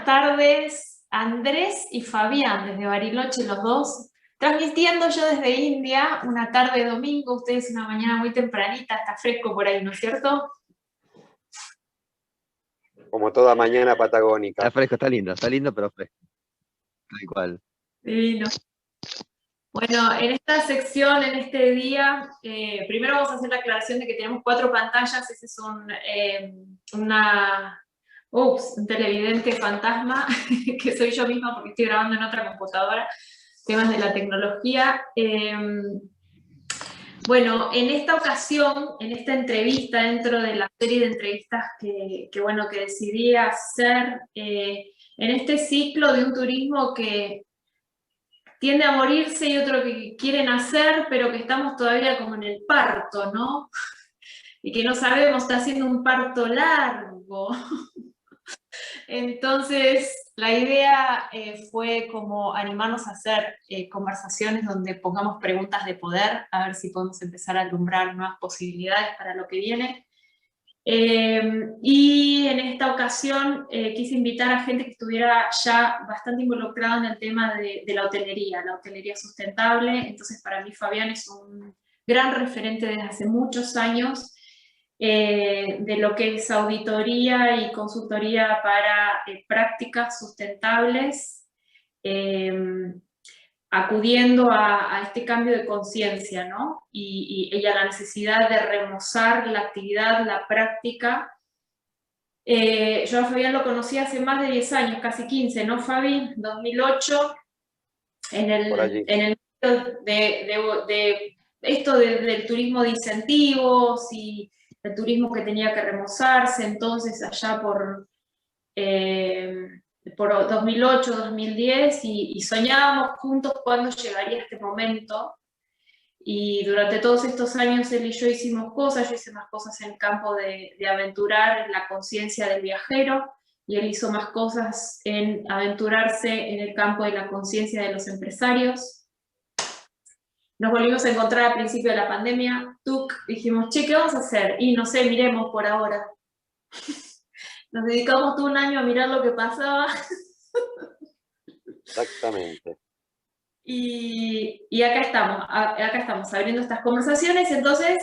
buenas tardes, Andrés y Fabián, desde Bariloche, los dos, transmitiendo yo desde India, una tarde de domingo, ustedes una mañana muy tempranita, está fresco por ahí, ¿no es cierto? Como toda mañana patagónica. Está fresco, está lindo, pero fresco. Tal cual. Divino. Bueno, en esta sección, en este día, primero vamos a hacer la aclaración de que tenemos 4 pantallas, ese es un televidente fantasma, que soy yo misma porque estoy grabando en otra computadora, temas de la tecnología. Bueno, en esta ocasión, en esta entrevista, dentro de la serie de entrevistas que decidí hacer, en este ciclo de un turismo que tiende a morirse y otro que quieren hacer, pero que estamos todavía como en el parto, ¿no? Y que no sabemos, está siendo un parto largo. Entonces, la idea fue como animarnos a hacer conversaciones donde pongamos preguntas de poder, a ver si podemos empezar a alumbrar nuevas posibilidades para lo que viene. Y en esta ocasión quise invitar a gente que estuviera ya bastante involucrada en el tema de la hotelería sustentable. Entonces, para mí Fabián es un gran referente desde hace muchos años de lo que es auditoría y consultoría para prácticas sustentables, acudiendo a este cambio de conciencia, ¿no? Y a la necesidad de remozar la actividad, la práctica. Yo a Fabián lo conocí hace más de 10 años, casi 15, ¿no, Fabi? 2008, en el de esto del turismo de incentivos y el turismo que tenía que remozarse, entonces allá por 2008, 2010, y soñábamos juntos cuándo llegaría este momento. Y durante todos estos años él y yo hicimos cosas, yo hice más cosas en el campo de aventurar la conciencia del viajero, y él hizo más cosas en aventurarse en el campo de la conciencia de los empresarios. Nos volvimos a encontrar al principio de la pandemia, dijimos, che, ¿qué vamos a hacer? Y no sé, miremos por ahora. Nos dedicamos todo un año a mirar lo que pasaba. Exactamente. Y acá estamos abriendo estas conversaciones. Entonces,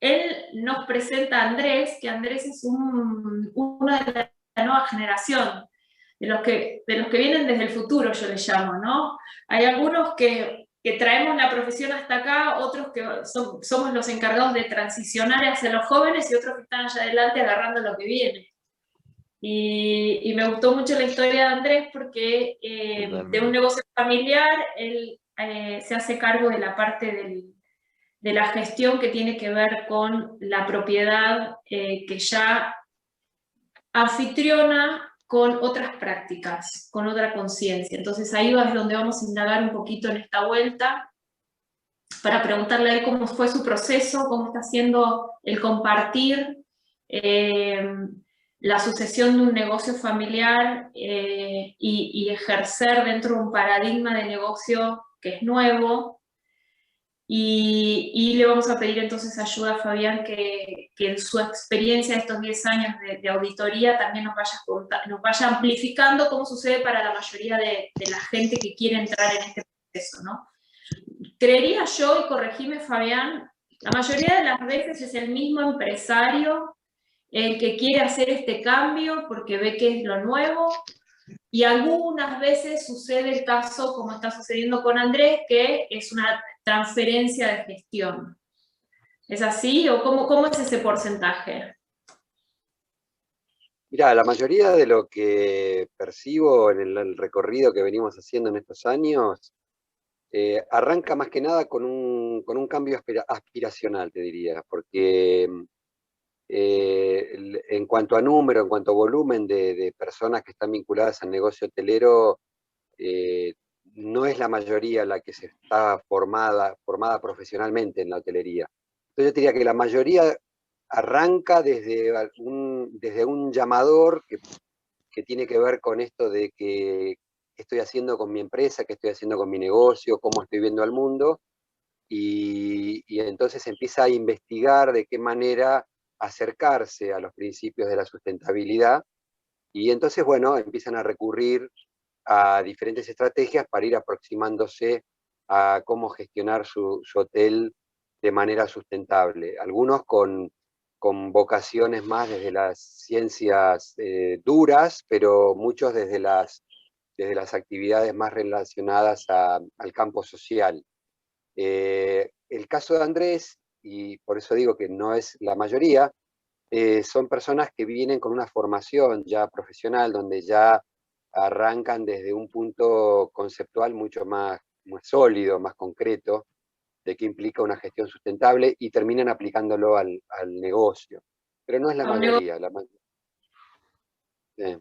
él nos presenta a Andrés, que Andrés es uno de la nueva generación, de los que vienen desde el futuro, yo les llamo, ¿no? Hay algunos que traemos la profesión hasta acá, otros que somos los encargados de transicionar hacia los jóvenes y otros que están allá adelante agarrando lo que viene. Y me gustó mucho la historia de Andrés porque de un negocio familiar, él se hace cargo de la parte de la gestión que tiene que ver con la propiedad que ya anfitriona con otras prácticas, con otra conciencia. Entonces ahí es donde vamos a indagar un poquito en esta vuelta para preguntarle a él cómo fue su proceso, cómo está haciendo el compartir la sucesión de un negocio familiar y ejercer dentro de un paradigma de negocio que es nuevo. Y le vamos a pedir entonces ayuda a Fabián que en su experiencia de estos 10 años de auditoría también nos vaya amplificando cómo sucede para la mayoría de la gente que quiere entrar en este proceso, ¿no? Creería yo, y corregime Fabián, la mayoría de las veces es el mismo empresario el que quiere hacer este cambio porque ve que es lo nuevo, y algunas veces sucede el caso, como está sucediendo con Andrés, que es una transferencia de gestión. ¿Es así? ¿O cómo es ese porcentaje? Mira, la mayoría de lo que percibo en el recorrido que venimos haciendo en estos años, arranca más que nada con un cambio aspiracional, te diría, porque en cuanto a número, en cuanto a volumen de personas que están vinculadas al negocio hotelero, no es la mayoría la que se está formada profesionalmente en la hotelería. Entonces yo diría que la mayoría arranca desde un llamador que tiene que ver con esto de qué estoy haciendo con mi empresa, qué estoy haciendo con mi negocio, cómo estoy viendo al mundo, y entonces empieza a investigar de qué manera acercarse a los principios de la sustentabilidad Y entonces, bueno, empiezan a recurrir a diferentes estrategias para ir aproximándose a cómo gestionar su hotel de manera sustentable. Algunos con vocaciones más desde las ciencias duras, pero muchos desde las actividades más relacionadas al campo social. El caso de Andrés, y por eso digo que no es la mayoría, son personas que vienen con una formación ya profesional, donde ya arrancan desde un punto conceptual mucho más sólido, más concreto, de qué implica una gestión sustentable y terminan aplicándolo al negocio. Pero no es la A un negocio. mayoría. Eh,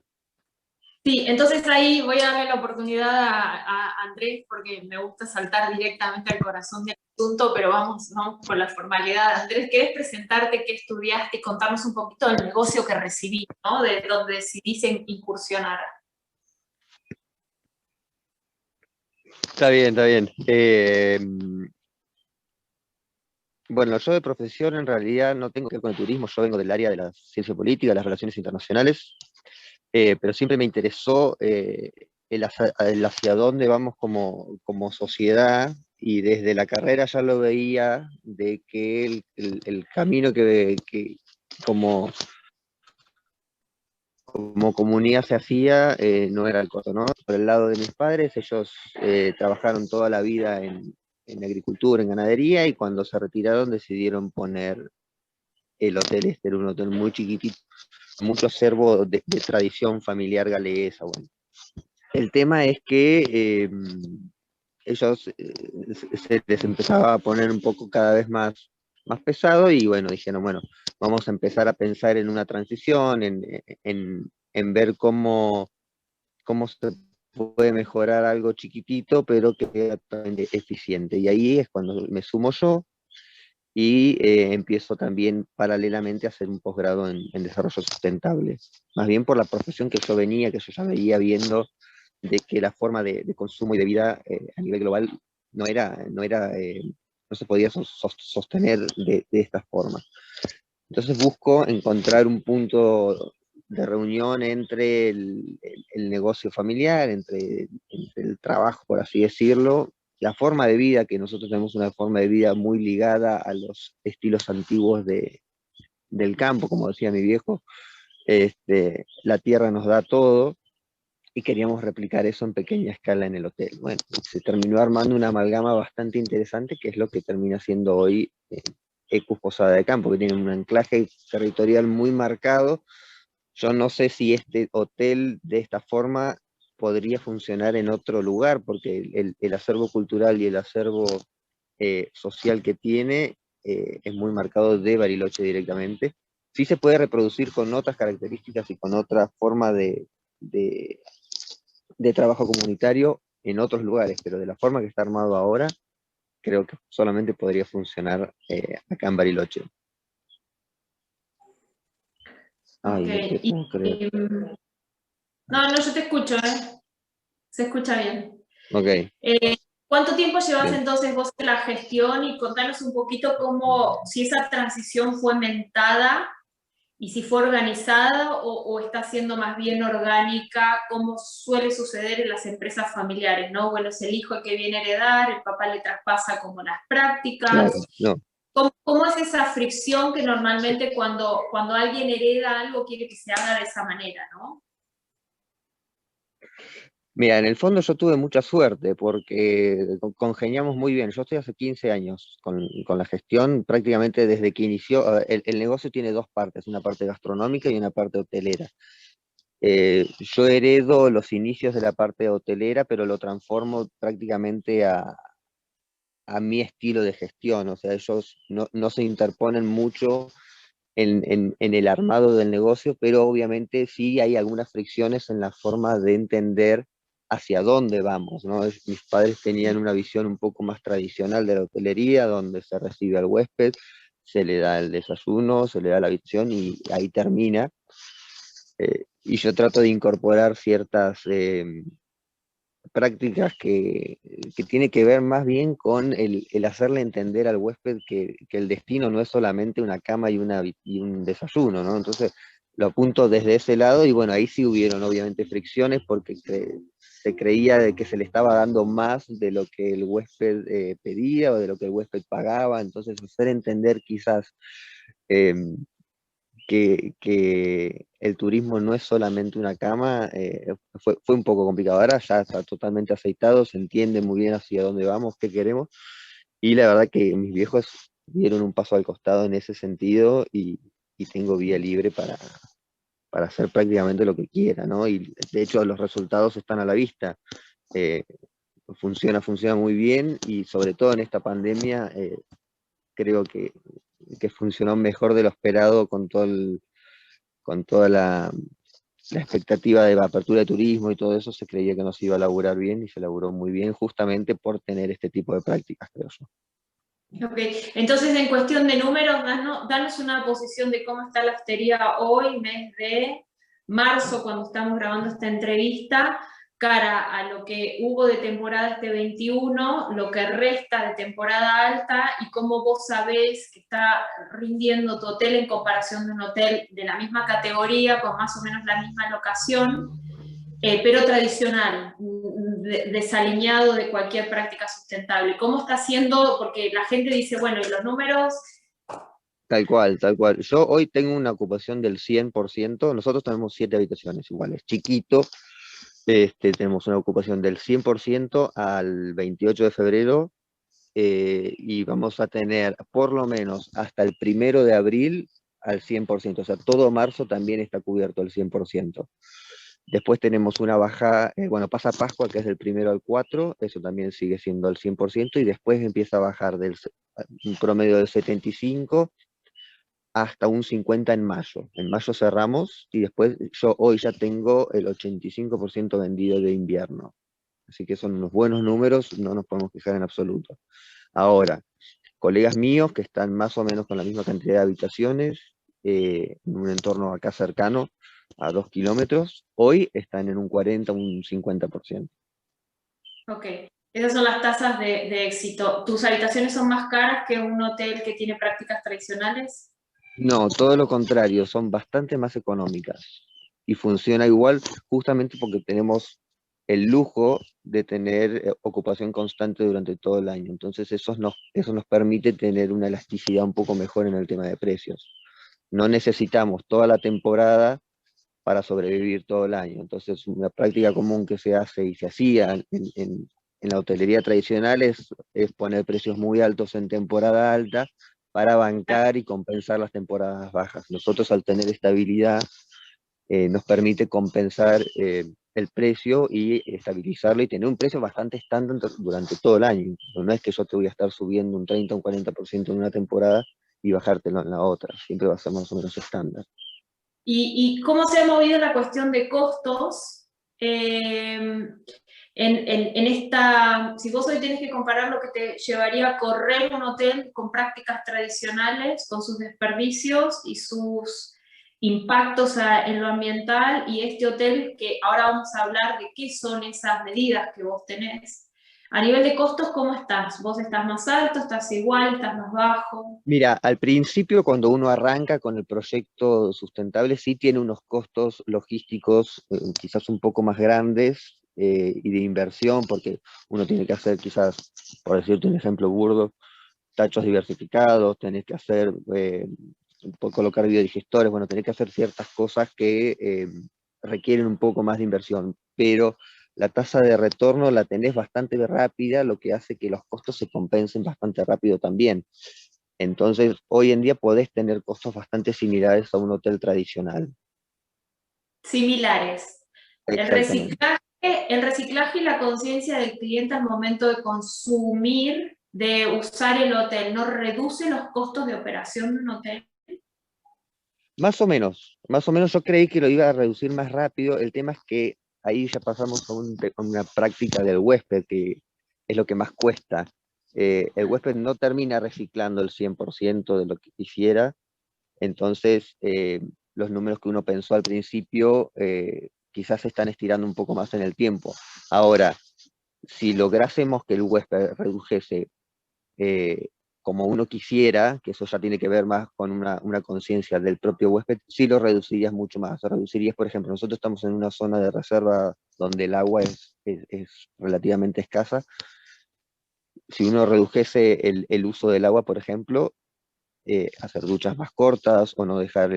Sí, entonces ahí voy a darle la oportunidad a Andrés, porque me gusta saltar directamente al corazón del asunto, pero vamos con la formalidad. Andrés, ¿querés presentarte qué estudiaste y contarnos un poquito del negocio que recibí, ¿no? De donde decidiste incursionar. Está bien, está bien. Bueno, yo de profesión en realidad no tengo que ver con el turismo, yo vengo del área de la ciencia política, las relaciones internacionales, pero siempre me interesó el hacia dónde vamos como sociedad, y desde la carrera ya lo veía de que el camino que como, como comunidad se hacía no era el corto, ¿no? Por el lado de mis padres, ellos trabajaron toda la vida en agricultura, en ganadería, y cuando se retiraron decidieron poner el hotel. Este era un hotel muy chiquitito, mucho acervo de tradición familiar galesa. Bueno, el tema es que ellos se les empezaba a poner un poco cada vez más pesado, y bueno, dijeron, bueno, vamos a empezar a pensar en una transición, en ver cómo se puede mejorar algo chiquitito, pero que sea también eficiente. Y ahí es cuando me sumo yo, y empiezo también paralelamente a hacer un posgrado en desarrollo sustentable, más bien por la profesión que yo venía, que yo ya veía viendo de que la forma de consumo y de vida a nivel global no se podía sostener de esta forma. Entonces busco encontrar un punto de reunión entre el negocio familiar, entre el trabajo, por así decirlo, la forma de vida, que nosotros tenemos una forma de vida muy ligada a los estilos antiguos del campo, como decía mi viejo. La tierra nos da todo, y queríamos replicar eso en pequeña escala en el hotel. Bueno, se terminó armando una amalgama bastante interesante, que es lo que termina siendo hoy Ecus Posada de Campo, que tiene un anclaje territorial muy marcado. Yo no sé si este hotel de esta forma podría funcionar en otro lugar, porque el acervo cultural y el acervo social que tiene es muy marcado de Bariloche directamente. Sí se puede reproducir con otras características y con otra forma de, de trabajo comunitario en otros lugares, pero de la forma que está armado ahora, creo que solamente podría funcionar acá en Bariloche. Ay, no te Okay. puedo creer. No, yo te escucho, ¿eh? Se escucha bien. Ok, ¿Cuánto tiempo llevas bien. entonces vos en la gestión? Y contanos un poquito cómo, si esa transición fue mentada y si fue organizada o está siendo más bien orgánica, como suele suceder en las empresas familiares, ¿no? Bueno, es el hijo el que viene a heredar, el papá le traspasa como las prácticas. Claro, no. ¿Cómo es esa fricción que normalmente cuando alguien hereda algo quiere que se haga de esa manera, ¿no? Mira, en el fondo yo tuve mucha suerte porque congeniamos muy bien. Yo estoy hace 15 años con la gestión, prácticamente desde que inició. A ver, el negocio tiene dos partes, una parte gastronómica y una parte hotelera. Yo heredo los inicios de la parte hotelera, pero lo transformo prácticamente a mi estilo de gestión. O sea, ellos no se interponen mucho en el armado del negocio, pero obviamente sí hay algunas fricciones en la forma de entender hacia dónde vamos, ¿no? Mis padres tenían una visión un poco más tradicional de la hotelería, donde se recibe al huésped, se le da el desayuno, se le da la habitación y ahí termina. Y yo trato de incorporar ciertas prácticas que tiene que ver más bien con el hacerle entender al huésped que el destino no es solamente una cama y un desayuno, ¿no? Entonces, lo apunto desde ese lado, y bueno, ahí sí hubieron obviamente fricciones, porque se creía de que se le estaba dando más de lo que el huésped pedía o de lo que el huésped pagaba. Entonces hacer entender quizás eh, que el turismo no es solamente una cama, fue un poco complicado. Ahora ya está totalmente aceitado, se entiende muy bien hacia dónde vamos, qué queremos, y la verdad que mis viejos dieron un paso al costado en ese sentido, y tengo vía libre para hacer prácticamente lo que quiera, ¿no? Y de hecho los resultados están a la vista. Eh, funciona muy bien, y sobre todo en esta pandemia creo que funcionó mejor de lo esperado, con toda la expectativa de la apertura de turismo y todo eso. Se creía que nos iba a laburar bien, y se laburó muy bien justamente por tener este tipo de prácticas, creo yo. Ok, entonces en cuestión de números, danos una posición de cómo está la hostería hoy, mes de marzo, cuando estamos grabando esta entrevista, cara a lo que hubo de temporada este 21, lo que resta de temporada alta, y cómo vos sabés que está rindiendo tu hotel en comparación de un hotel de la misma categoría, con más o menos la misma locación, pero tradicional, desalineado de cualquier práctica sustentable. ¿Cómo está haciendo? Porque la gente dice, bueno, ¿y los números? Tal cual, tal cual. Yo hoy tengo una ocupación del 100%. Nosotros tenemos 7 habitaciones iguales, chiquito. Tenemos una ocupación del 100% al 28 de febrero, y vamos a tener por lo menos hasta el 1 de abril al 100%. O sea, todo marzo también está cubierto al 100%. Después tenemos una baja, bueno, pasa Pascua, que es del 1 al 4, eso también sigue siendo al 100%, y después empieza a bajar un promedio del 75 hasta un 50 en mayo. En mayo cerramos, y después yo hoy ya tengo el 85% vendido de invierno. Así que son unos buenos números, no nos podemos quejar en absoluto. Ahora, colegas míos que están más o menos con la misma cantidad de habitaciones, en un entorno acá cercano, a 2 kilómetros, hoy están en un 40, un 50%. Ok, esas son las tasas de éxito. ¿Tus habitaciones son más caras que un hotel que tiene prácticas tradicionales? No, todo lo contrario, son bastante más económicas, y funciona igual justamente porque tenemos el lujo de tener ocupación constante durante todo el año. Entonces eso nos permite tener una elasticidad un poco mejor en el tema de precios. No necesitamos toda la temporada para sobrevivir todo el año. Entonces, una práctica común que se hace y se hacía en la hotelería tradicional es poner precios muy altos en temporada alta para bancar y compensar las temporadas bajas. Nosotros, al tener estabilidad, nos permite compensar el precio y estabilizarlo, y tener un precio bastante estándar durante todo el año. No es que yo te voy a estar subiendo un 30 o un 40% en una temporada y bajártelo en la otra. Siempre va a ser más o menos estándar. ¿Y cómo se ha movido la cuestión de costos? En esta, si vos hoy tenés que comparar lo que te llevaría a correr un hotel con prácticas tradicionales, con sus desperdicios y sus impactos en lo ambiental, y este hotel que ahora vamos a hablar de qué son esas medidas que vos tenés. A nivel de costos, ¿cómo estás? ¿Vos estás más alto, estás igual, estás más bajo? Mira, al principio, cuando uno arranca con el proyecto sustentable, sí tiene unos costos logísticos quizás un poco más grandes, y de inversión, porque uno tiene que hacer quizás, por decirte un ejemplo burdo, tachos diversificados, tenés que hacer, colocar biodigestores, bueno, tenés que hacer ciertas cosas que requieren un poco más de inversión, pero la tasa de retorno la tenés bastante rápida, lo que hace que los costos se compensen bastante rápido también. Entonces, hoy en día podés tener costos bastante similares a un hotel tradicional. Similares. Exactamente. El reciclaje y la conciencia del cliente al momento de consumir, de usar el hotel, ¿no reduce los costos de operación de un hotel? Más o menos yo creí que lo iba a reducir más rápido. El tema es que ahí ya pasamos a una práctica del huésped, que es lo que más cuesta. El huésped no termina reciclando el 100% de lo que quisiera. Entonces los números que uno pensó al principio quizás se están estirando un poco más en el tiempo. Ahora, si lográsemos que el huésped redujese como uno quisiera, que eso ya tiene que ver más con una conciencia del propio huésped, sí lo reducirías mucho más. Lo reducirías, por ejemplo, nosotros estamos en una zona de reserva donde el agua es relativamente escasa. Si uno redujese el uso del agua, por ejemplo, hacer duchas más cortas o no dejar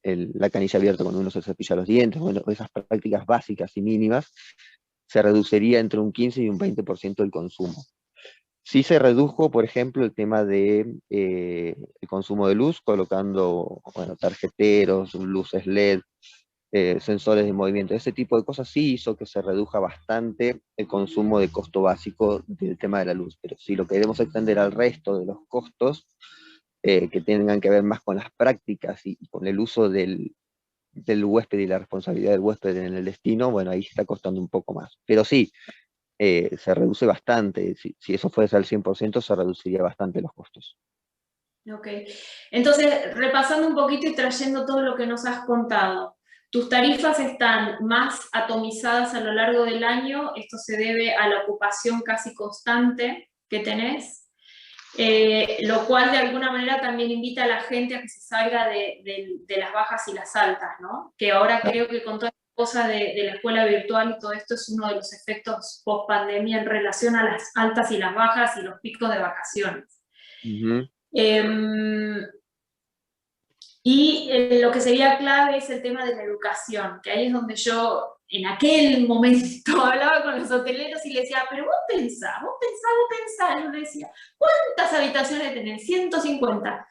la canilla abierta cuando uno se cepilla los dientes, bueno, esas prácticas básicas y mínimas, se reduciría entre un 15 y un 20% el consumo. Sí se redujo, por ejemplo, el tema de el consumo de luz, colocando, bueno, tarjeteros, luces LED, sensores de movimiento. Ese tipo de cosas sí hizo que se reduja bastante el consumo de costo básico del tema de la luz. Pero si lo queremos extender al resto de los costos, que tengan que ver más con las prácticas y con el uso del huésped y la responsabilidad del huésped en el destino, bueno, ahí está costando un poco más. Pero sí, se reduce bastante. Si eso fuese al 100%, se reduciría bastante los costos. Ok. Entonces, repasando un poquito y trayendo todo lo que nos has contado, tus tarifas están más atomizadas a lo largo del año, esto se debe a la ocupación casi constante que tenés, lo cual de alguna manera también invita a la gente a que se salga de las bajas y las altas, ¿no? Que ahora creo que con toda esta cosa de la escuela virtual y todo esto es uno de los efectos post pandemia en relación a las altas y las bajas y los picos de vacaciones. Uh-huh. Lo que sería clave es el tema de la educación, que ahí es donde yo en aquel momento hablaba con los hoteleros y les decía, pero vos pensá, yo les decía, ¿cuántas habitaciones tenés? 150.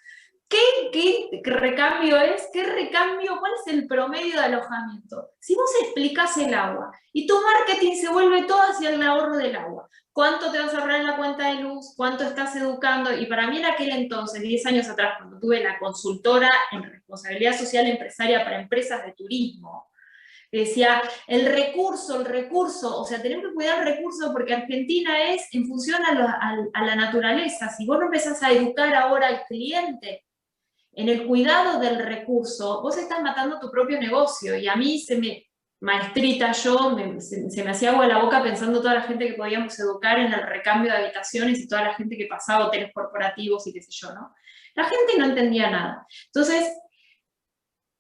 ¿Qué recambio es? ¿Qué recambio? ¿Cuál es el promedio de alojamiento? Si vos explicás el agua y tu marketing se vuelve todo hacia el ahorro del agua, ¿cuánto te vas a ahorrar en la cuenta de luz? ¿Cuánto estás educando? Y para mí en aquel entonces, 10 años atrás, cuando tuve la consultora en responsabilidad social empresaria para empresas de turismo, decía, el recurso, o sea, tenemos que cuidar el recurso porque Argentina es en función a la naturaleza. Si vos no empezás a educar ahora al cliente en el cuidado del recurso, vos estás matando tu propio negocio. Y a mí maestrita yo, se me hacía agua la boca pensando toda la gente que podíamos educar en el recambio de habitaciones y toda la gente que pasaba hoteles corporativos y qué sé yo, ¿no? La gente no entendía nada. Entonces,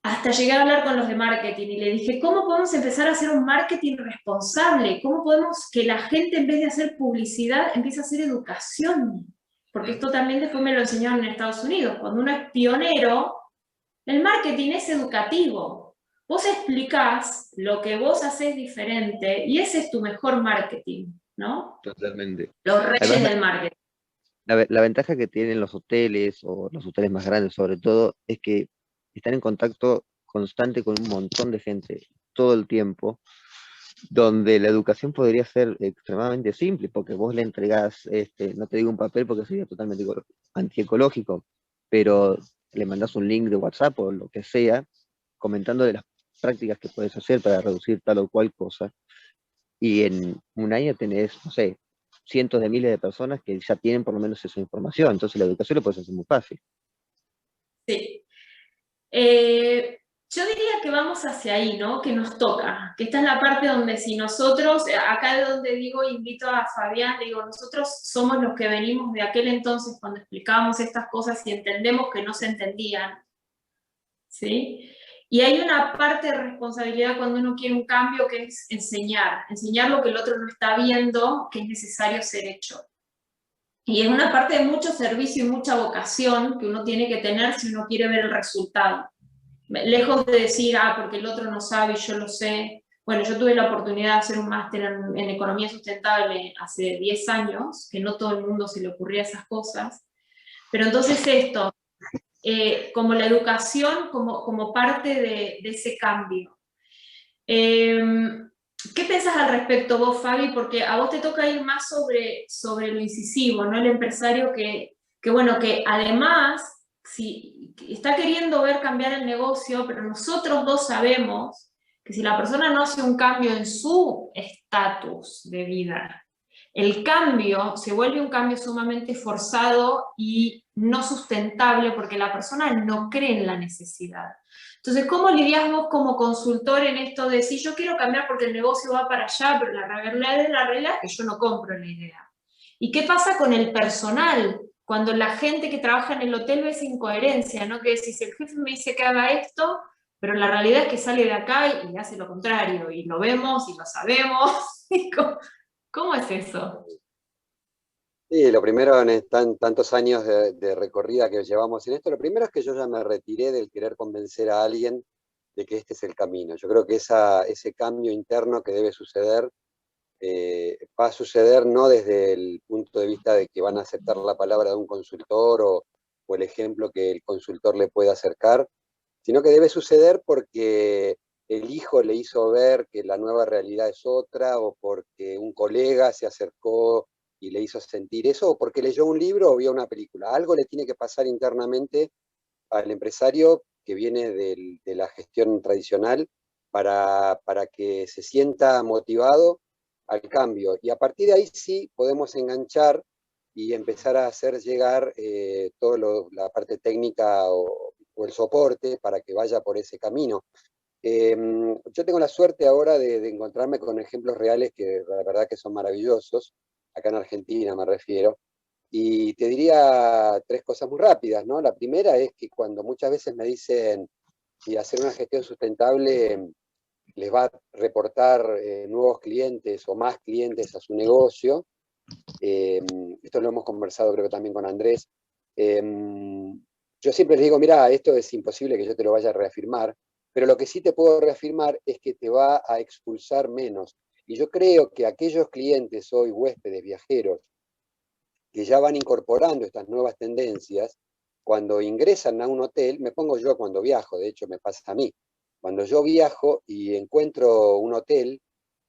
hasta llegué a hablar con los de marketing y le dije, ¿cómo podemos empezar a hacer un marketing responsable? ¿Cómo podemos que la gente en vez de hacer publicidad empiece a hacer educación? Porque esto también después me lo enseñaron en Estados Unidos. Cuando uno es pionero, el marketing es educativo. Vos explicás lo que vos hacés diferente y ese es tu mejor marketing, ¿no? Totalmente. Los reyes Además, del marketing. la ventaja que tienen los hoteles, o los hoteles más grandes sobre todo, es que están en contacto constante con un montón de gente todo el tiempo, donde la educación podría ser extremadamente simple, porque vos le entregás, no te digo un papel porque sería totalmente antiecológico, pero le mandás un link de WhatsApp o lo que sea, comentando de las prácticas que puedes hacer para reducir tal o cual cosa, y en un año tenés, no sé, cientos de miles de personas que ya tienen por lo menos esa información, entonces la educación lo puedes hacer muy fácil. Sí. Yo diría que vamos hacia ahí, ¿no? Que nos toca, que esta es la parte donde si nosotros, acá de donde digo, invito a Fabián, digo, nosotros somos los que venimos de aquel entonces cuando explicábamos estas cosas y entendemos que no se entendían, ¿sí? Y hay una parte de responsabilidad cuando uno quiere un cambio que es enseñar lo que el otro no está viendo, que es necesario ser hecho. Y es una parte de mucho servicio y mucha vocación que uno tiene que tener si uno quiere ver el resultado. Lejos de decir, porque el otro no sabe y yo lo sé. Bueno, yo tuve la oportunidad de hacer un máster en economía sustentable hace 10 años, que no todo el mundo se le ocurría esas cosas. Pero entonces esto, como la educación, como parte de ese cambio. ¿Qué pensás al respecto vos, Fabi? Porque a vos te toca ir más sobre lo incisivo, ¿no? El empresario que bueno, que además, si está queriendo ver cambiar el negocio, pero nosotros dos sabemos que si la persona no hace un cambio en su estatus de vida, el cambio se vuelve un cambio sumamente forzado y no sustentable porque la persona no cree en la necesidad. Entonces, ¿cómo lidias vos como consultor en esto de si yo quiero cambiar porque el negocio va para allá, pero la realidad es que yo no compro la idea? ¿Y qué pasa con el personal cuando la gente que trabaja en el hotel ve esa incoherencia, ¿no? Que si el jefe me dice que haga esto, pero la realidad es que sale de acá y hace lo contrario, y lo vemos y lo sabemos. ¿Cómo es eso? Sí, lo primero en tantos años de recorrida que llevamos en esto, lo primero es que yo ya me retiré del querer convencer a alguien de que este es el camino. Yo creo que ese cambio interno que debe suceder va a suceder no desde el punto de vista de que van a aceptar la palabra de un consultor o el ejemplo que el consultor le pueda acercar, sino que debe suceder porque el hijo le hizo ver que la nueva realidad es otra, o porque un colega se acercó y le hizo sentir eso, o porque leyó un libro o vio una película. Algo le tiene que pasar internamente al empresario que viene de la gestión tradicional para que se sienta motivado al cambio. Y a partir de ahí sí podemos enganchar y empezar a hacer llegar toda la parte técnica o el soporte para que vaya por ese camino. Yo tengo la suerte ahora de encontrarme con ejemplos reales que la verdad que son maravillosos, acá en Argentina me refiero, y te diría tres cosas muy rápidas, ¿no? La primera es que cuando muchas veces me dicen si hacer una gestión sustentable les va a reportar nuevos clientes o más clientes a su negocio, esto lo hemos conversado creo que también con Andrés, yo siempre les digo, mira, esto es imposible que yo te lo vaya a reafirmar, pero lo que sí te puedo reafirmar es que te va a expulsar menos. Y yo creo que aquellos clientes hoy, huéspedes, viajeros, que ya van incorporando estas nuevas tendencias, cuando ingresan a un hotel, me pongo yo cuando viajo, de hecho me pasa a mí, cuando yo viajo y encuentro un hotel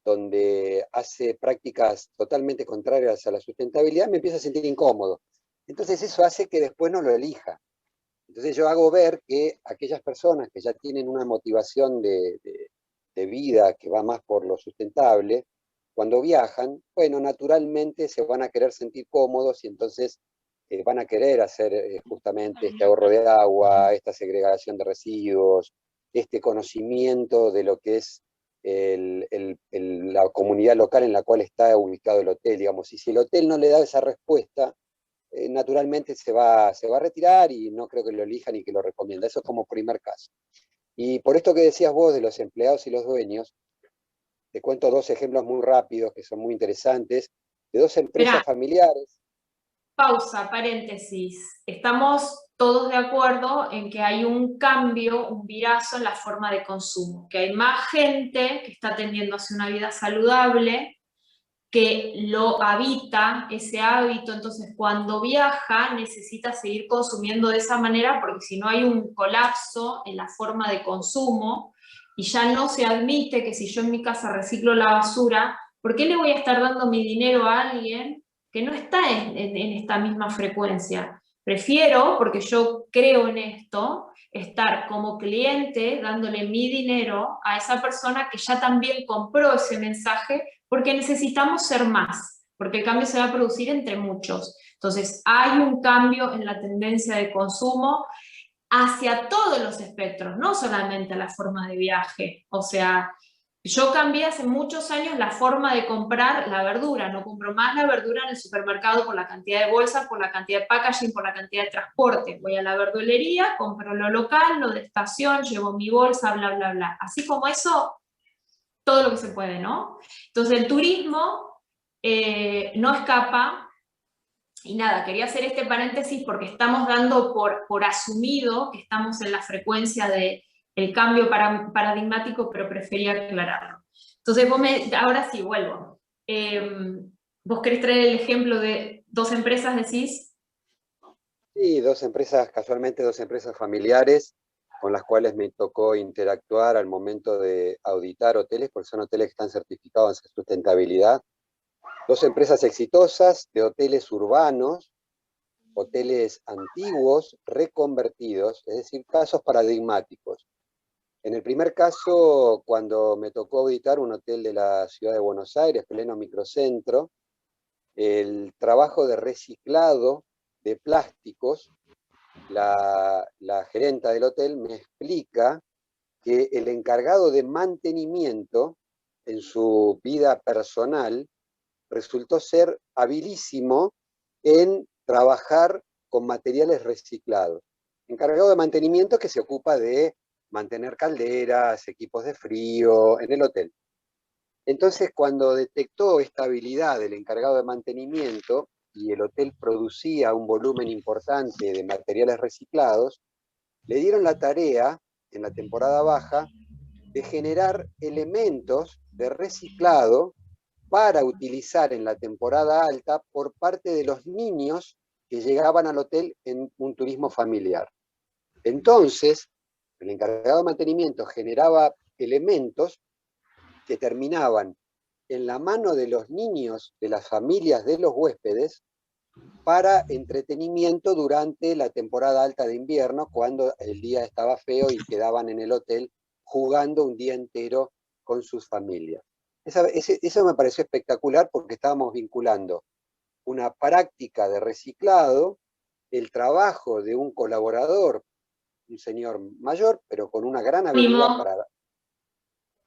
donde hace prácticas totalmente contrarias a la sustentabilidad, me empiezo a sentir incómodo. Entonces eso hace que después no lo elija. Entonces yo hago ver que aquellas personas que ya tienen una motivación de vida que va más por lo sustentable, cuando viajan, bueno, naturalmente se van a querer sentir cómodos y entonces van a querer hacer justamente este ahorro de agua, esta segregación de residuos, este conocimiento de lo que es la comunidad local en la cual está ubicado el hotel, digamos. Y si el hotel no le da esa respuesta, naturalmente se va a retirar y no creo que lo elijan ni que lo recomienda. Eso es como primer caso. Y por esto que decías vos de los empleados y los dueños, te cuento dos ejemplos muy rápidos que son muy interesantes, de dos empresas Esperá, familiares. pausa, paréntesis. Estamos todos de acuerdo en que hay un cambio, un virazo en la forma de consumo, que hay más gente que está tendiendo hacia una vida saludable, que lo habita, ese hábito, entonces cuando viaja necesita seguir consumiendo de esa manera porque si no hay un colapso en la forma de consumo y ya no se admite que si yo en mi casa reciclo la basura, ¿por qué le voy a estar dando mi dinero a alguien que no está en esta misma frecuencia? Prefiero, porque yo creo en esto, estar como cliente dándole mi dinero a esa persona que ya también compró ese mensaje porque necesitamos ser más, porque el cambio se va a producir entre muchos. Entonces, hay un cambio en la tendencia de consumo hacia todos los espectros, no solamente la forma de viaje. O sea, yo cambié hace muchos años la forma de comprar la verdura, no compro más la verdura en el supermercado por la cantidad de bolsas, por la cantidad de packaging, por la cantidad de transporte. Voy a la verdulería, compro lo local, lo de estación, llevo mi bolsa, bla, bla, bla. Así como eso, todo lo que se puede, ¿no? Entonces el turismo no escapa, y nada, quería hacer este paréntesis porque estamos dando por asumido que estamos en la frecuencia del cambio paradigmático, pero prefería aclararlo. Entonces ahora sí, vuelvo. ¿Vos querés traer el ejemplo de dos empresas, decís? Sí, dos empresas, casualmente dos empresas familiares con las cuales me tocó interactuar al momento de auditar hoteles, porque son hoteles que están certificados en sustentabilidad. Dos empresas exitosas de hoteles urbanos, hoteles antiguos, reconvertidos, es decir, casos paradigmáticos. En el primer caso, cuando me tocó auditar un hotel de la ciudad de Buenos Aires, pleno microcentro, el trabajo de reciclado de plásticos, la gerenta del hotel me explica que el encargado de mantenimiento en su vida personal resultó ser habilísimo en trabajar con materiales reciclados. Encargado de mantenimiento que se ocupa de mantener calderas, equipos de frío en el hotel. Entonces, cuando detectó esta habilidad del encargado de mantenimiento y el hotel producía un volumen importante de materiales reciclados, le dieron la tarea, en la temporada baja, de generar elementos de reciclado para utilizar en la temporada alta por parte de los niños que llegaban al hotel en un turismo familiar. Entonces, el encargado de mantenimiento generaba elementos que terminaban en la mano de los niños de las familias de los huéspedes para entretenimiento durante la temporada alta de invierno, cuando el día estaba feo y quedaban en el hotel jugando un día entero con sus familias. Eso me pareció espectacular porque estábamos vinculando una práctica de reciclado, el trabajo de un colaborador, un señor mayor, pero con una gran habilidad para...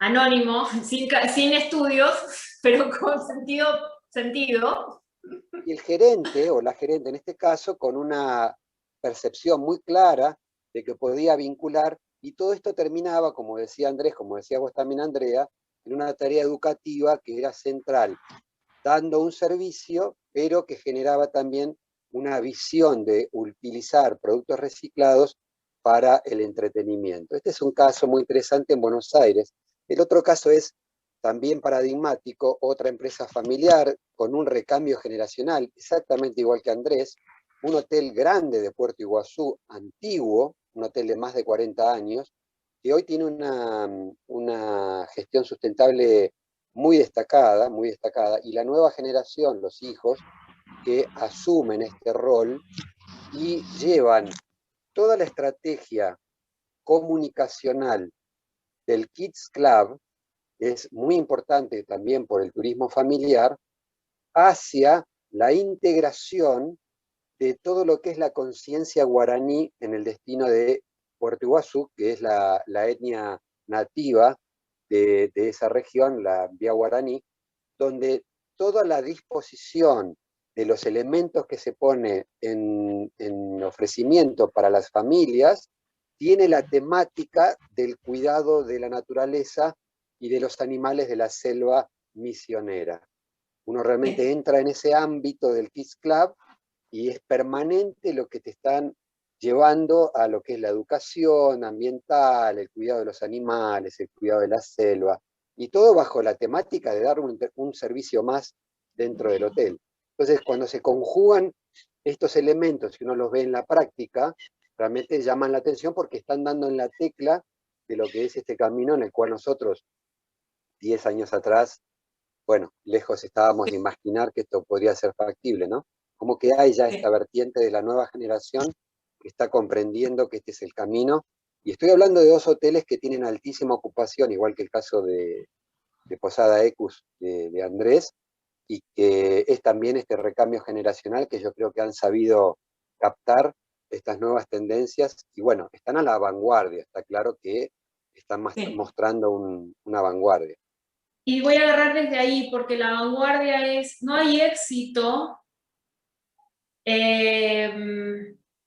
Anónimo, sin estudios, pero con sentido. Y el gerente, o la gerente en este caso, con una percepción muy clara de que podía vincular, y todo esto terminaba, como decía Andrés, como decía vos también, Andrea, en una tarea educativa que era central, dando un servicio, pero que generaba también una visión de utilizar productos reciclados para el entretenimiento. Este es un caso muy interesante en Buenos Aires. El otro caso es también paradigmático, otra empresa familiar con un recambio generacional, exactamente igual que Andrés, un hotel grande de Puerto Iguazú, antiguo, un hotel de más de 40 años, que hoy tiene una gestión sustentable muy destacada, y la nueva generación, los hijos, que asumen este rol y llevan toda la estrategia comunicacional del Kids Club, es muy importante también por el turismo familiar, hacia la integración de todo lo que es la conciencia guaraní en el destino de Puerto Iguazú, que es la etnia nativa de esa región, la vía guaraní, donde toda la disposición de los elementos que se pone en ofrecimiento para las familias tiene la temática del cuidado de la naturaleza y de los animales de la selva misionera. Uno realmente entra en ese ámbito del Kids Club y es permanente lo que te están llevando a lo que es la educación ambiental, el cuidado de los animales, el cuidado de la selva, y todo bajo la temática de dar un servicio más dentro del hotel. Entonces, cuando se conjugan estos elementos, que uno los ve en la práctica, realmente llaman la atención porque están dando en la tecla de lo que es este camino en el cual nosotros, 10 años atrás, bueno, lejos estábamos de imaginar que esto podría ser factible, ¿no? Como que hay ya esta vertiente de la nueva generación que está comprendiendo que este es el camino. Y estoy hablando de 2 hoteles que tienen altísima ocupación, igual que el caso de Posada Ecus de Andrés, y que es también este recambio generacional que yo creo que han sabido captar estas nuevas tendencias, y bueno, están a la vanguardia, está claro que están mostrando una vanguardia. Y voy a agarrar desde ahí, porque la vanguardia es, no hay éxito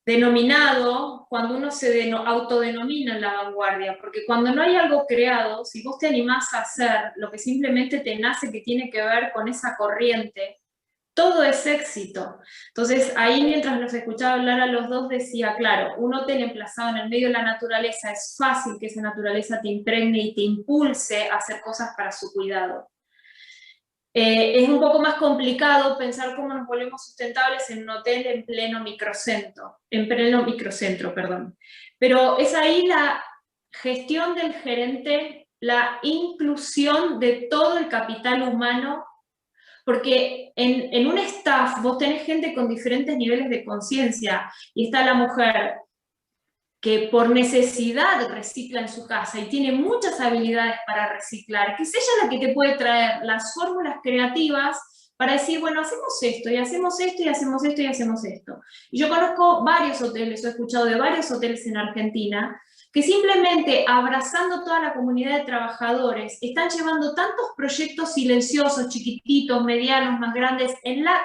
denominado cuando uno se autodenomina en la vanguardia, porque cuando no hay algo creado, si vos te animás a hacer lo que simplemente te nace que tiene que ver con esa corriente, todo es éxito. Entonces ahí mientras los escuchaba hablar a los dos decía, claro, un hotel emplazado en el medio de la naturaleza, es fácil que esa naturaleza te impregne y te impulse a hacer cosas para su cuidado. Es un poco más complicado pensar cómo nos volvemos sustentables en un hotel en pleno microcentro, perdón. Pero es ahí la gestión del gerente, la inclusión de todo el capital humano, porque en un staff vos tenés gente con diferentes niveles de conciencia, y está la mujer que por necesidad recicla en su casa y tiene muchas habilidades para reciclar, que es ella la que te puede traer las fórmulas creativas para decir, bueno, hacemos esto, y hacemos esto, y hacemos esto, y hacemos esto. Y yo conozco varios hoteles, he escuchado de varios hoteles en Argentina, que simplemente abrazando toda la comunidad de trabajadores, están llevando tantos proyectos silenciosos, chiquititos, medianos, más grandes, en la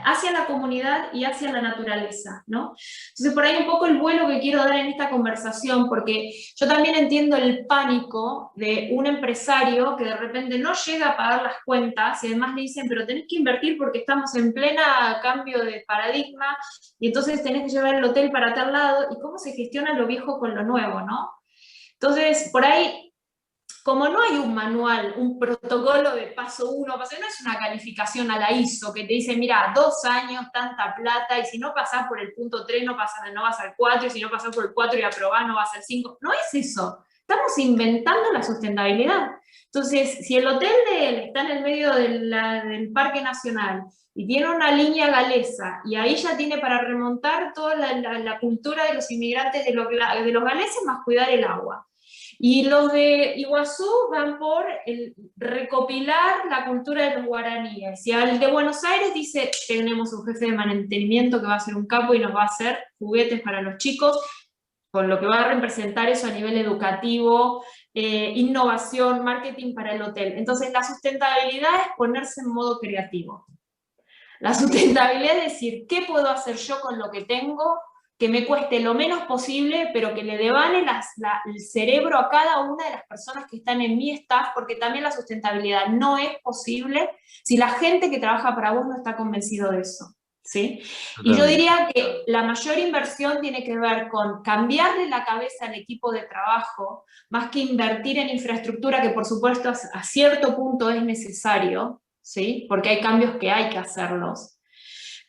hacia la comunidad y hacia la naturaleza, ¿no? Entonces, por ahí un poco el vuelo que quiero dar en esta conversación, porque yo también entiendo el pánico de un empresario que de repente no llega a pagar las cuentas y además le dicen, pero tenés que invertir porque estamos en plena cambio de paradigma y entonces tenés que llevar el hotel para tal lado, y cómo se gestiona lo viejo con lo nuevo, ¿no? Entonces, por ahí, como no hay un manual, un protocolo de paso 1, paso 2, no es una calificación a la ISO que te dice, mira, 2 años, tanta plata, y si no pasás por el punto 3, no vas al 4, y si no pasás por el 4 y aprobás, no vas al 5. No es eso. Estamos inventando la sustentabilidad. Entonces, si el hotel de él está en el medio del Parque Nacional y tiene una línea galesa, y ahí ya tiene para remontar toda la cultura de los inmigrantes de los galeses, más cuidar el agua. Y los de Iguazú van por recopilar la cultura de los guaraníes. Y al de Buenos Aires dice, tenemos un jefe de mantenimiento que va a ser un capo y nos va a hacer juguetes para los chicos, con lo que va a representar eso a nivel educativo, innovación, marketing para el hotel. Entonces la sustentabilidad es ponerse en modo creativo. La sustentabilidad es decir, ¿qué puedo hacer yo con lo que tengo que me cueste lo menos posible, pero que le devane el cerebro a cada una de las personas que están en mi staff? Porque también la sustentabilidad no es posible si la gente que trabaja para vos no está convencido de eso, ¿sí? Y yo diría que la mayor inversión tiene que ver con cambiarle la cabeza al equipo de trabajo, más que invertir en infraestructura, que por supuesto a cierto punto es necesario, ¿sí? Porque hay cambios que hay que hacerlos,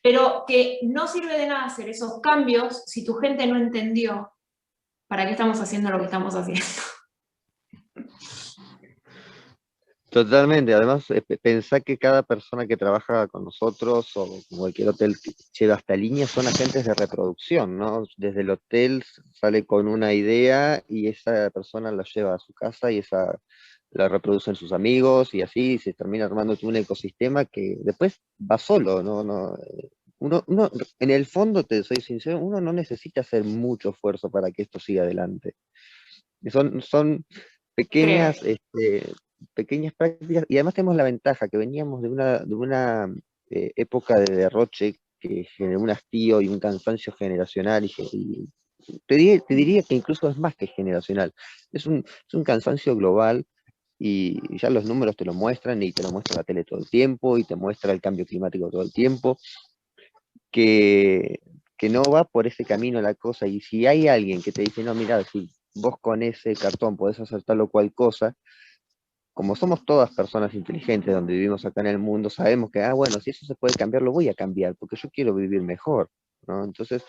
pero que no sirve de nada hacer esos cambios si tu gente no entendió para qué estamos haciendo lo que estamos haciendo. Totalmente, además pensá que cada persona que trabaja con nosotros o con cualquier hotel que lleva hasta línea son agentes de reproducción, ¿no? Desde el hotel sale con una idea y esa persona la lleva a su casa y esa la reproducen sus amigos y así se termina armando un ecosistema que después va solo, ¿no? Uno, en el fondo, te soy sincero, uno no necesita hacer mucho esfuerzo para que esto siga adelante. Son pequeñas, Creo. pequeñas prácticas, y además tenemos la ventaja que veníamos de una época de derroche que generó un hastío y un cansancio generacional, y te diría que incluso es más que generacional, es un cansancio global, y ya los números te lo muestran, y te lo muestra la tele todo el tiempo, y te muestra el cambio climático todo el tiempo, que, que no va por ese camino la cosa, y si hay alguien que te dice, no, mira, si vos con ese cartón podés hacer tal o cual cosa, como somos todas personas inteligentes donde vivimos acá en el mundo, sabemos que, bueno, si eso se puede cambiar, lo voy a cambiar, porque yo quiero vivir mejor, ¿no? Entonces,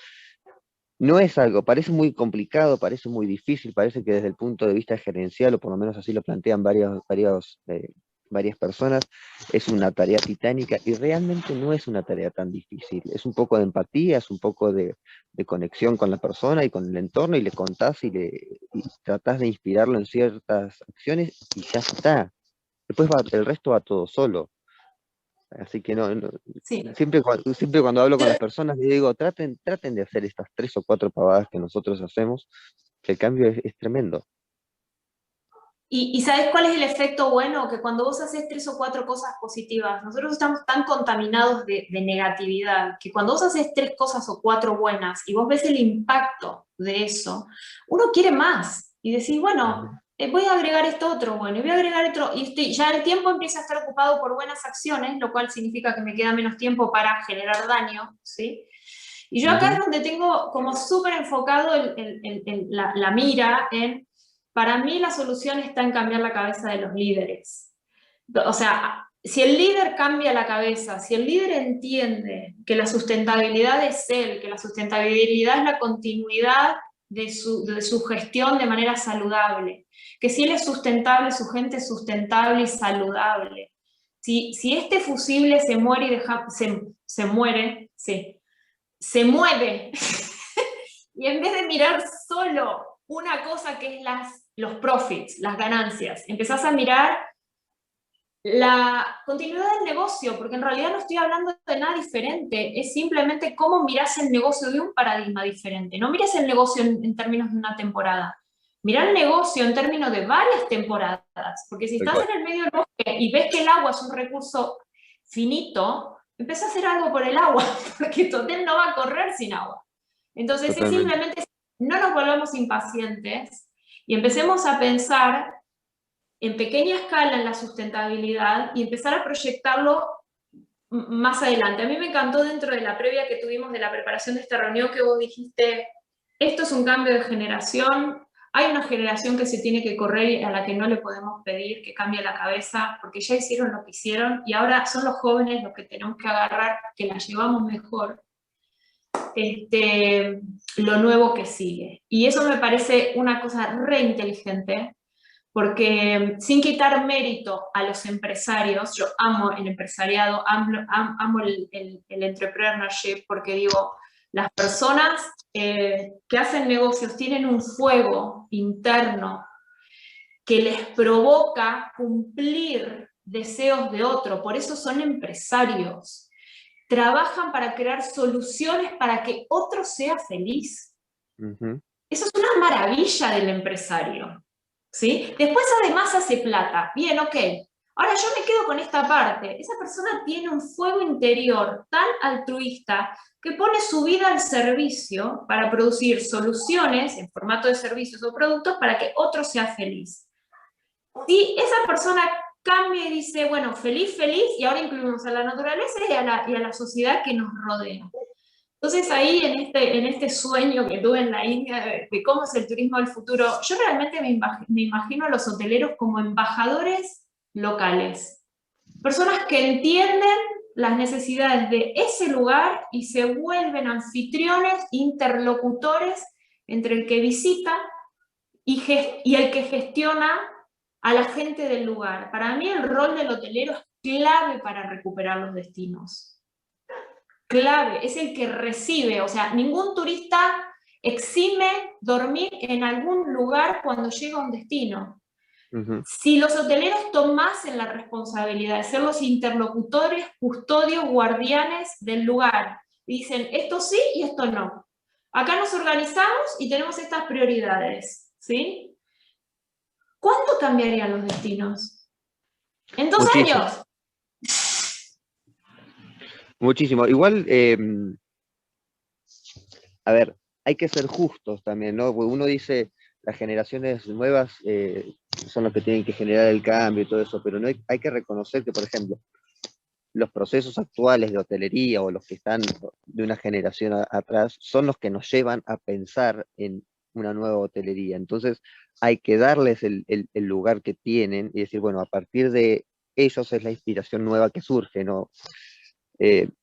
no es algo, parece muy complicado, parece muy difícil, parece que desde el punto de vista gerencial, o por lo menos así lo plantean varias personas, es una tarea titánica, y realmente no es una tarea tan difícil. Es un poco de empatía, es un poco de conexión con la persona y con el entorno, y le contás y tratás de inspirarlo en ciertas acciones, y ya está. Después el resto va todo solo. Así que Sí. siempre cuando hablo con las personas, les digo, traten de hacer estas 3 o 4 pavadas que nosotros hacemos, que el cambio es tremendo. ¿Y sabes cuál es el efecto bueno? Que cuando vos haces 3 o 4 cosas positivas, nosotros estamos tan contaminados de negatividad, que cuando vos haces 3 cosas o 4 buenas y vos ves el impacto de eso, uno quiere más. Y decís, bueno, voy a agregar esto otro bueno, y voy a agregar otro, y ya el tiempo empieza a estar ocupado por buenas acciones, lo cual significa que me queda menos tiempo para generar daño, ¿sí? Y yo acá es donde tengo como súper enfocado la mira en, para mí la solución está en cambiar la cabeza de los líderes. O sea, si el líder cambia la cabeza, si el líder entiende que la sustentabilidad es él, que la sustentabilidad es la continuidad de su gestión de manera saludable, que si él es sustentable, su gente es sustentable y saludable. Si este fusible se muere y se muere, sí, se mueve. Y en vez de mirar solo una cosa que es los profits, las ganancias, empezás a mirar la continuidad del negocio, porque en realidad no estoy hablando de nada diferente, es simplemente cómo mirás el negocio de un paradigma diferente. No mires el negocio en términos de una temporada, mirá el negocio en términos de varias temporadas, porque si estás en el medio del bosque y ves que el agua es un recurso finito, empezá a hacer algo por el agua, porque tu hotel no va a correr sin agua. Entonces es Totalmente. simplemente, no nos volvamos impacientes y empecemos a pensar en pequeña escala en la sustentabilidad y empezar a proyectarlo más adelante. A mí me encantó dentro de la previa que tuvimos de la preparación de esta reunión que vos dijiste, esto es un cambio de generación, hay una generación que se tiene que correr y a la que no le podemos pedir que cambie la cabeza, porque ya hicieron lo que hicieron y ahora son los jóvenes los que tenemos que agarrar, que la llevamos mejor, lo nuevo que sigue. Y eso me parece una cosa re inteligente, porque sin quitar mérito a los empresarios, yo amo el empresariado, amo el entrepreneurship, porque digo, las personas que hacen negocios tienen un fuego interno que les provoca cumplir deseos de otro, por eso son empresarios. Trabajan para crear soluciones para que otro sea feliz. Ujú. Eso es una maravilla del empresario, ¿sí? Después además hace plata. Bien, ok. Ahora yo me quedo con esta parte. Esa persona tiene un fuego interior tan altruista que pone su vida al servicio para producir soluciones en formato de servicios o productos para que otro sea feliz. Si esa persona cambia y dice, bueno, feliz, feliz, y ahora incluimos a la naturaleza y a la sociedad que nos rodea. Entonces ahí en este sueño que tuve en la India de cómo es el turismo del futuro, yo realmente me imagino a los hoteleros como embajadores locales. Personas que entienden las necesidades de ese lugar y se vuelven anfitriones, interlocutores entre el que visita y el que gestiona a la gente del lugar. Para mí el rol del hotelero es clave para recuperar los destinos. Clave, es el que recibe, o sea, ningún turista exime dormir en algún lugar cuando llega a un destino. Ujú. Si los hoteleros tomasen la responsabilidad de ser los interlocutores, custodios, guardianes del lugar, dicen esto sí y esto no. Acá nos organizamos y tenemos estas prioridades, ¿sí? ¿Cuánto cambiarían los destinos? En 2 Muchísimo, años. muchísimo. Igual, a ver, hay que ser justos también, ¿no? Porque uno dice, las generaciones nuevas son los que tienen que generar el cambio y todo eso, pero no hay que reconocer que, por ejemplo, los procesos actuales de hotelería o los que están de una generación atrás son los que nos llevan a pensar en una nueva hotelería. Entonces hay que darles el lugar que tienen y decir, bueno, a partir de ellos es la inspiración nueva que surge, ¿no?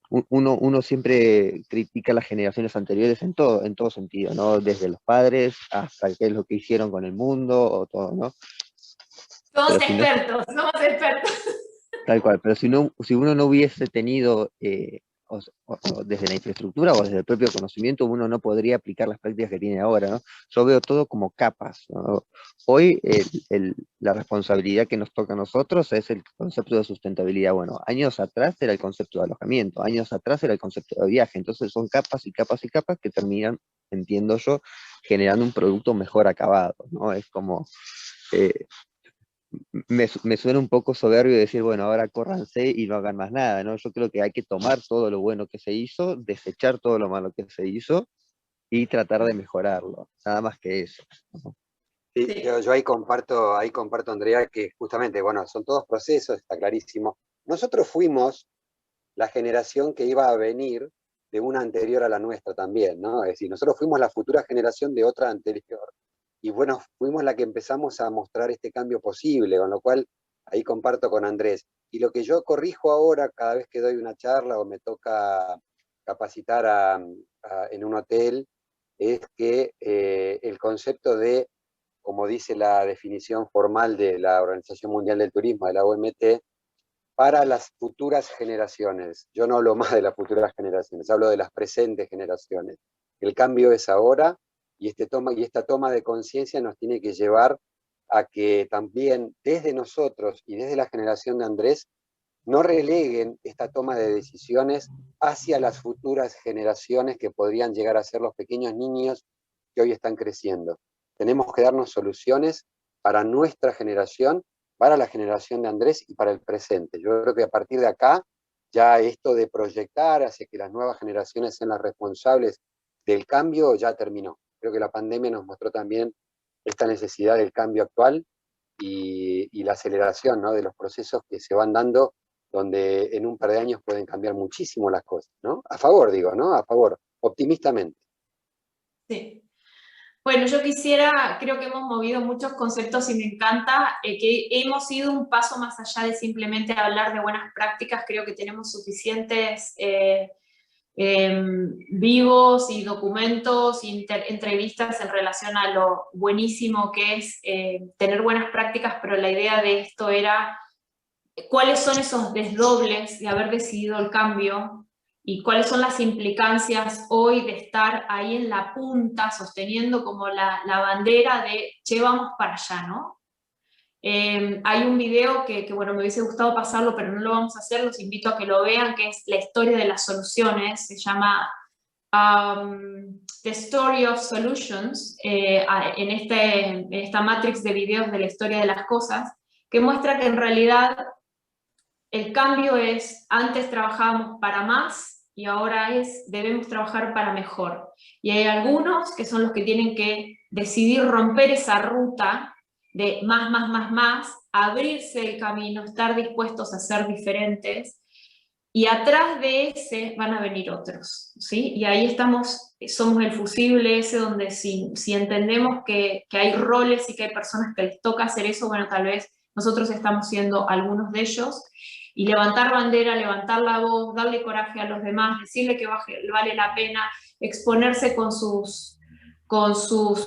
Uno siempre critica a las generaciones anteriores en todo sentido, ¿no? Desde los padres hasta qué es lo que hicieron con el mundo o todo, ¿no? Somos Pero si no, expertos, somos expertos. tal cual, pero si uno no hubiese tenido, o desde la infraestructura o desde el propio conocimiento, uno no podría aplicar las prácticas que tiene ahora, ¿no? Yo veo todo como capas, ¿no? Hoy la responsabilidad que nos toca a nosotros es el concepto de sustentabilidad. Bueno, años atrás era el concepto de alojamiento, años atrás era el concepto de viaje, entonces son capas y capas y capas que terminan, entiendo yo, generando un producto mejor acabado, ¿no? Es como... eh, me suena un poco soberbio decir, bueno, ahora córranse y no hagan más nada, ¿no? Yo creo que hay que tomar todo lo bueno que se hizo, desechar todo lo malo que se hizo y tratar de mejorarlo, nada más que eso, ¿no? Sí, Sí. yo ahí comparto, Andrea, que justamente, bueno, son todos procesos, está clarísimo. Nosotros fuimos la generación que iba a venir de una anterior a la nuestra también, ¿no? Es decir, nosotros fuimos la futura generación de otra anterior. Y bueno, fuimos la que empezamos a mostrar este cambio posible, con lo cual ahí comparto con Andrés. Y lo que yo corrijo ahora cada vez que doy una charla o me toca capacitar en un hotel, es que el concepto de, como dice la definición formal de la Organización Mundial del Turismo, de la OMT, para las futuras generaciones. Yo no hablo más de las futuras generaciones, hablo de las presentes generaciones. El cambio es ahora y esta toma de conciencia nos tiene que llevar a que también desde nosotros y desde la generación de Andrés no releguen esta toma de decisiones hacia las futuras generaciones que podrían llegar a ser los pequeños niños que hoy están creciendo. Tenemos que darnos soluciones para nuestra generación, para la generación de Andrés y para el presente. Yo creo que a partir de acá ya esto de proyectar hacia que las nuevas generaciones sean las responsables del cambio ya terminó. Creo que la pandemia nos mostró también esta necesidad del cambio actual y la aceleración, ¿no?, de los procesos que se van dando, donde en un par de años pueden cambiar muchísimo las cosas, ¿no? A favor, digo, ¿no? A favor, optimistamente. Sí. Bueno, yo quisiera, creo que hemos movido muchos conceptos y me encanta que hemos ido un paso más allá de simplemente hablar de buenas prácticas. Creo que tenemos suficientes vivos y documentos y entrevistas en relación a lo buenísimo que es tener buenas prácticas, pero la idea de esto era cuáles son esos desdobles de haber decidido el cambio y cuáles son las implicancias hoy de estar ahí en la punta, sosteniendo como la bandera de, che, vamos para allá, ¿no? Hay un video que, bueno, me hubiese gustado pasarlo, pero no lo vamos a hacer, los invito a que lo vean, que es la historia de las soluciones, se llama The Story of Solutions, en esta matrix de videos de la historia de las cosas, que muestra que en realidad el cambio es, antes trabajábamos para más y ahora debemos trabajar para mejor. Y hay algunos que son los que tienen que decidir romper esa ruta de más, abrirse el camino, estar dispuestos a ser diferentes, y atrás de ese van a venir otros, ¿sí? Y ahí somos el fusible ese donde si entendemos que hay roles y que hay personas que les toca hacer eso, bueno, tal vez nosotros estamos siendo algunos de ellos, y levantar bandera, levantar la voz, darle coraje a los demás, decirle que vale la pena, exponerse con sus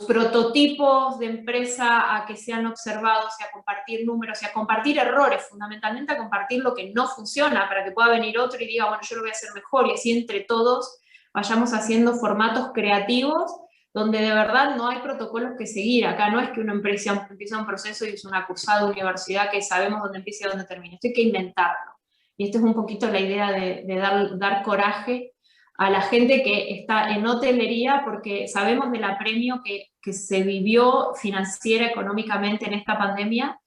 prototipos de empresa a que sean observados y a compartir números y a compartir errores, fundamentalmente a compartir lo que no funciona para que pueda venir otro y diga, bueno, yo lo voy a hacer mejor, y así entre todos vayamos haciendo formatos creativos donde de verdad no hay protocolos que seguir. Acá no es que uno empieza un proceso y es una cursada de universidad que sabemos dónde empieza y dónde termina, esto hay que inventarlo. Y esta es un poquito la idea de dar coraje a la gente que está en hotelería, porque sabemos del apremio que se vivió financiera, económicamente en esta pandemia,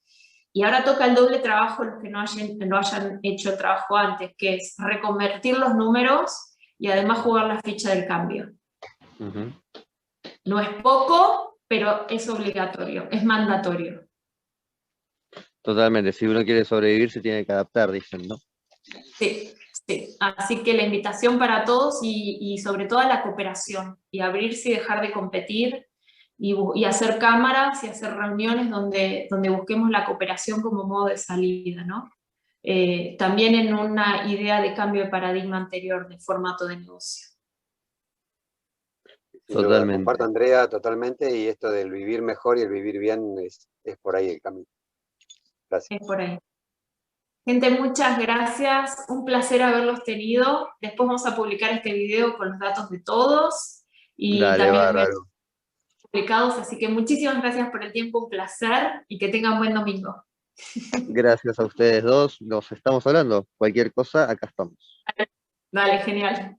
y ahora toca el doble trabajo los que no hayan hecho el trabajo antes, que es reconvertir los números y además jugar la ficha del cambio. Ujú. No es poco, pero es obligatorio, es mandatorio. Totalmente, si uno quiere sobrevivir se tiene que adaptar, dicen, ¿no? Sí, sí. Así que la invitación para todos y sobre todo a la cooperación, y abrirse y dejar de competir, y hacer cámaras y hacer reuniones donde busquemos la cooperación como modo de salida, ¿no? También en una idea de cambio de paradigma anterior de formato de negocio. Sin duda, Totalmente. comparto, Andrea, totalmente, y esto del vivir mejor y el vivir bien es por ahí el camino. Gracias. Es por ahí. Gente, muchas gracias, un placer haberlos tenido. Después vamos a publicar este video con los datos de todos y Dale, también bárbaro. publicados, así que muchísimas gracias por el tiempo, un placer, y que tengan buen domingo. Gracias a ustedes dos, nos estamos hablando. Cualquier cosa, acá estamos. Dale, genial.